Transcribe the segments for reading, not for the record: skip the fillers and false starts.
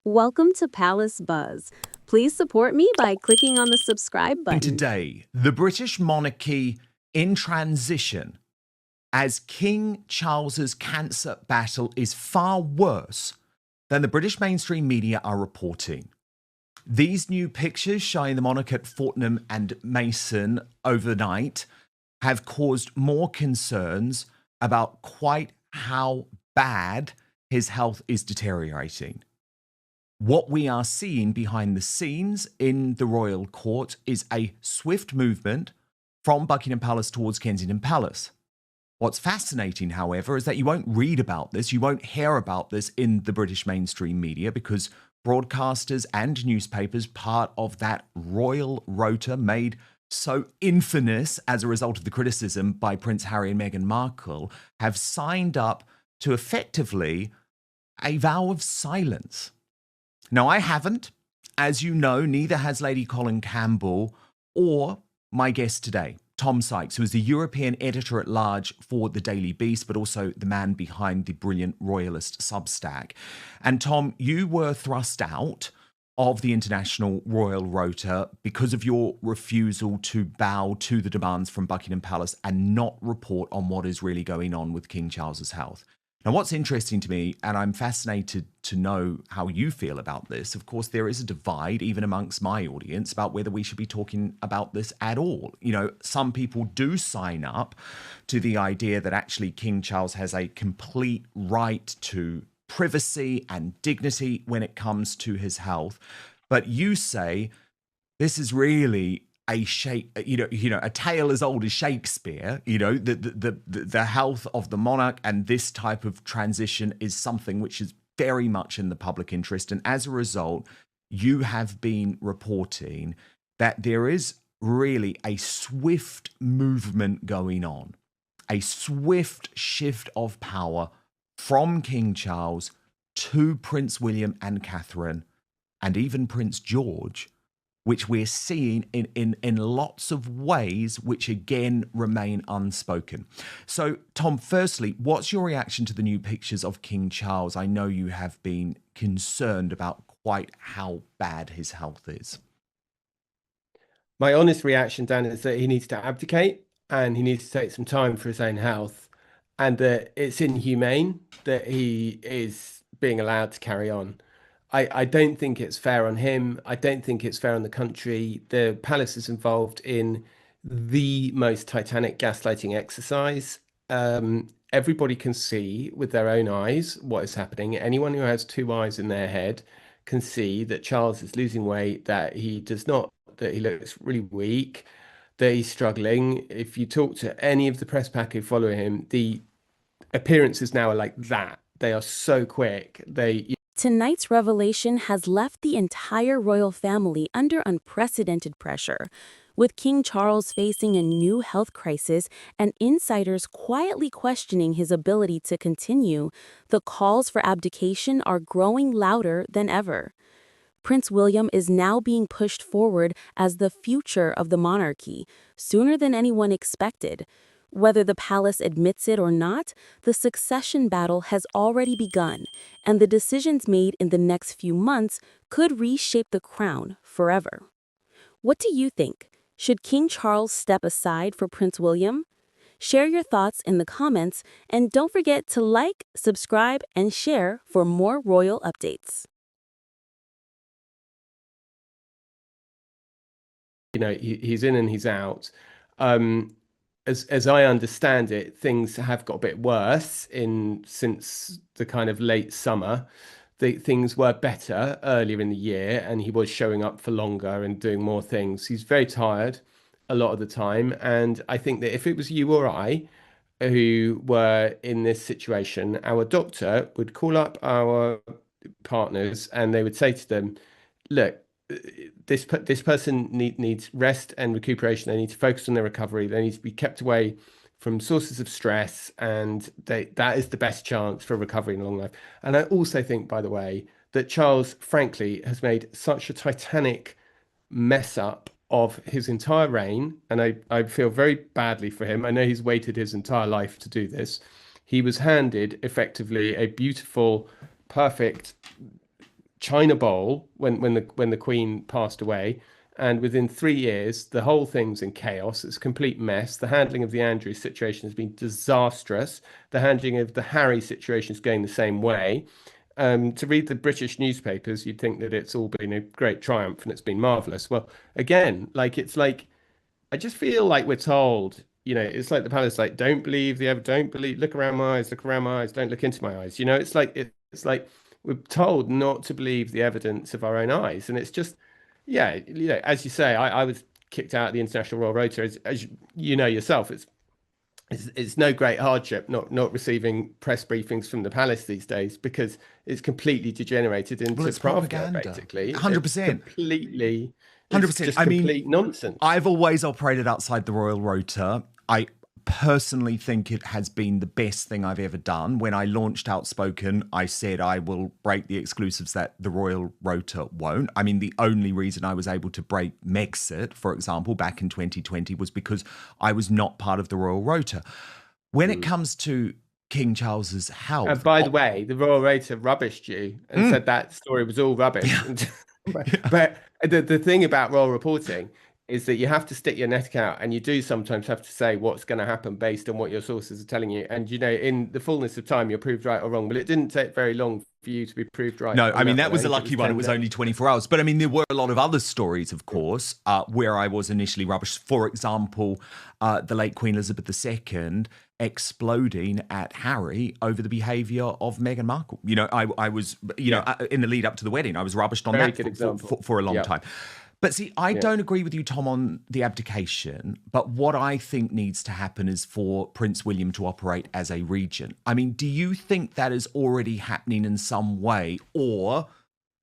Welcome to Palace Buzz. Please support me by clicking on the subscribe button. Today, the British monarchy in transition, as King Charles's cancer battle is far worse than the British mainstream media are reporting. These new pictures showing the monarch at Fortnum and Mason overnight have caused more concerns about quite how bad his health is deteriorating. What we are seeing behind the scenes in the royal court is a swift movement from Buckingham Palace towards Kensington Palace. What's fascinating, however, is that you won't read about this, you won't hear about this in the British mainstream media because broadcasters and newspapers, part of that royal rota made so infamous as a result of the criticism by Prince Harry and Meghan Markle, have signed up to effectively a vow of silence. Now, I haven't. As you know, neither has Lady Colin Campbell or my guest today, Tom Sykes, who is the European editor-at-large for the Daily Beast, but also the man behind the brilliant Royalist Substack. And Tom, you were thrust out of the International Royal Rota because of your refusal to bow to the demands from Buckingham Palace and not report on what is really going on with King Charles's health. Now, what's interesting to me, and I'm fascinated to know how you feel about this, of course, there is a divide, even amongst my audience, about whether we should be talking about this at all. You know, some people do sign up to the idea that actually King Charles has a complete right to privacy and dignity when it comes to his health. But you say this is really a a tale as old as Shakespeare. The health of the monarch and this type of transition is something which is very much in the public interest. And as a result, you have been reporting that there is really a swift movement going on, a swift shift of power from King Charles to Prince William and Catherine, and even Prince George, which we're seeing in lots of ways, which again remain unspoken. So, Tom, firstly, what's your reaction to the new pictures of King Charles? I know you have been concerned about quite how bad his health is. My honest reaction, Dan, is that he needs to abdicate and he needs to take some time for his own health, and that it's inhumane that he is being allowed to carry on. I don't think it's fair on him. I don't think it's fair on the country. The palace is involved in the most titanic gaslighting exercise. Everybody can see with their own eyes what is happening. Anyone who has two eyes in their head can see that Charles is losing weight, that he looks really weak, that he's struggling. If you talk to any of the press pack who follow him, the appearances now are like that. They are so quick. Tonight's revelation has left the entire royal family under unprecedented pressure, with King Charles facing a new health crisis and insiders quietly questioning his ability to continue. The calls for abdication are growing louder than ever. Prince William is now being pushed forward as the future of the monarchy, sooner than anyone expected. Whether the palace admits it or not, the succession battle has already begun, and the decisions made in the next few months could reshape the crown forever. What do you think? Should King Charles step aside for Prince William? Share your thoughts in the comments, and don't forget to like, subscribe, and share for more royal updates. He's in and he's out. As I understand it, things have got a bit worse since the kind of late summer. Things were better earlier in the year, and he was showing up for longer and doing more things. He's very tired a lot of the time, and I think that if it was you or I who were in this situation, our doctor would call up our partners and they would say to them, look, this person needs rest and recuperation. They need to focus on their recovery. They need to be kept away from sources of stress, and that is the best chance for recovery in a long life. And I also think, by the way, that Charles, frankly, has made such a titanic mess up of his entire reign, and I feel very badly for him. I know he's waited his entire life to do this. He was handed effectively a beautiful, perfect china bowl when the Queen passed away. And within 3 years, the whole thing's in chaos. It's a complete mess. The handling of the Andrews situation has been disastrous. The handling of the Harry situation is going the same way. To read the British newspapers, you'd think that it's all been a great triumph and it's been marvelous. Well, again, it's like I just feel like we're told, it's like the palace, like don't believe, look around my eyes, don't look into my eyes. It's like we're told not to believe the evidence of our own eyes, and it's just, yeah, as you say, I was kicked out of the International Royal Rota, as you know yourself. It's no great hardship not receiving press briefings from the palace these days, because it's completely degenerated into it's Pravda, propaganda. basically. 100%. Completely. It's 100%. just I mean, complete nonsense. I've always operated outside the Royal Rota. I personally think it has been the best thing I've ever done. When I launched Outspoken, I said I will break the exclusives that the Royal Rota won't. I mean, the only reason I was able to break Megxit, for example, back in 2020 was because I was not part of the Royal Rota. When it comes to King Charles's health... by the way, the Royal Rota rubbished you and said that story was all rubbish. Yeah. But the thing about royal reporting is that you have to stick your neck out, and you do sometimes have to say what's going to happen based on what your sources are telling you. And, in the fullness of time, you're proved right or wrong. But it didn't take very long for you to be proved right. No, I mean, that was a lucky one. It was only 24 hours. But I mean, there were a lot of other stories, of course, where I was initially rubbish. For example, the late Queen Elizabeth II exploding at Harry over the behaviour of Meghan Markle. I was, in the lead up to the wedding, I was rubbished on Very that for a long time. But see, I don't agree with you, Tom, on the abdication. But what I think needs to happen is for Prince William to operate as a regent. I mean, do you think that is already happening in some way? Or,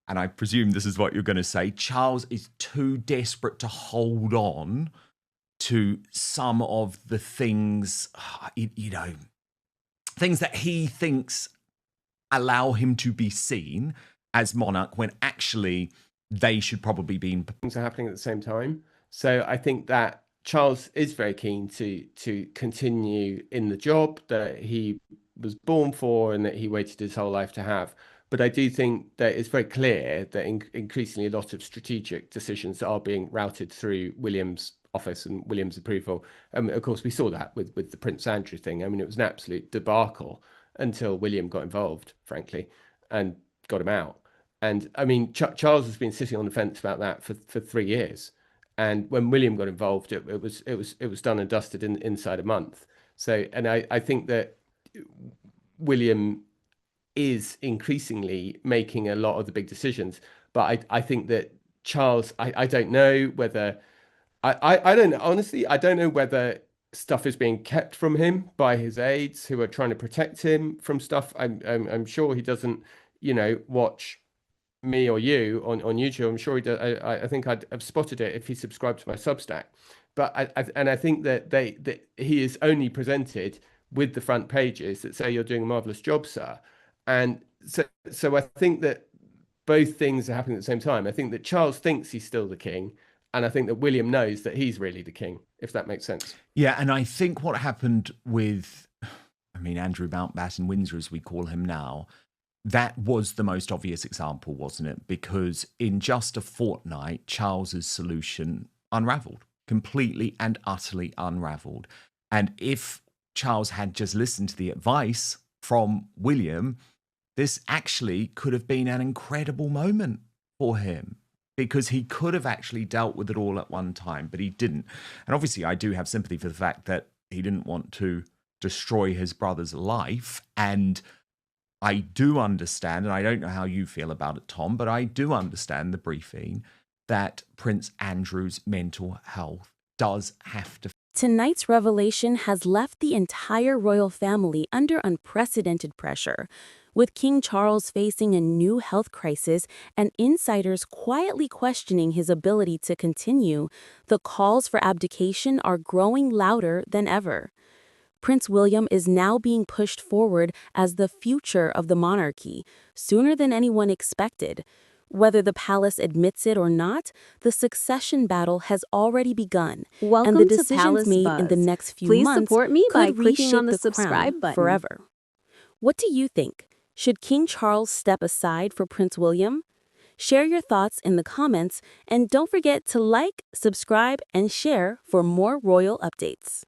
and I presume this is what you're going to say, Charles is too desperate to hold on to some of the things, things that he thinks allow him to be seen as monarch, when actually they should probably be... Things are happening at the same time. So I think that Charles is very keen to continue in the job that he was born for and that he waited his whole life to have. But I do think that it's very clear that increasingly a lot of strategic decisions are being routed through William's office and William's approval. Of course, we saw that with the Prince Andrew thing. I mean, it was an absolute debacle until William got involved, frankly, and got him out. And I mean, Charles has been sitting on the fence about that for 3 years. And when William got involved, it was done and dusted inside a month. So, and I think that William is increasingly making a lot of the big decisions. But I think that Charles, I don't know whether... I don't honestly, I don't know whether stuff is being kept from him by his aides who are trying to protect him from stuff. I'm sure he doesn't, watch me or you on YouTube. I'm sure he does. I think I've spotted it if he subscribed to my Substack. But I think that he is only presented with the front pages that say you're doing a marvelous job, sir. And so I think that both things are happening at the same time. I think that Charles thinks he's still the king, and I think that William knows that he's really the king, if that makes sense. Yeah, and I think what happened with, Andrew Mountbatten Windsor, as we call him now, that was the most obvious example, wasn't it? Because in just a fortnight, Charles's solution unraveled, completely and utterly unraveled. And if Charles had just listened to the advice from William, this actually could have been an incredible moment for him, because he could have actually dealt with it all at one time, but he didn't. And obviously, I do have sympathy for the fact that he didn't want to destroy his brother's life. And I do understand, and I don't know how you feel about it, Tom, but I do understand the briefing that Prince Andrew's mental health does have to... Tonight's revelation has left the entire royal family under unprecedented pressure, with King Charles facing a new health crisis and insiders quietly questioning his ability to continue. The calls for abdication are growing louder than ever. Prince William is now being pushed forward as the future of the monarchy, sooner than anyone expected. Whether the palace admits it or not, the succession battle has already begun. Welcome and the to decisions Palace made Buzz. in the next few Please months support me by could clicking reshape on the the subscribe crown button. forever. What do you think? Should King Charles step aside for Prince William? Share your thoughts in the comments, and don't forget to like, subscribe, and share for more royal updates.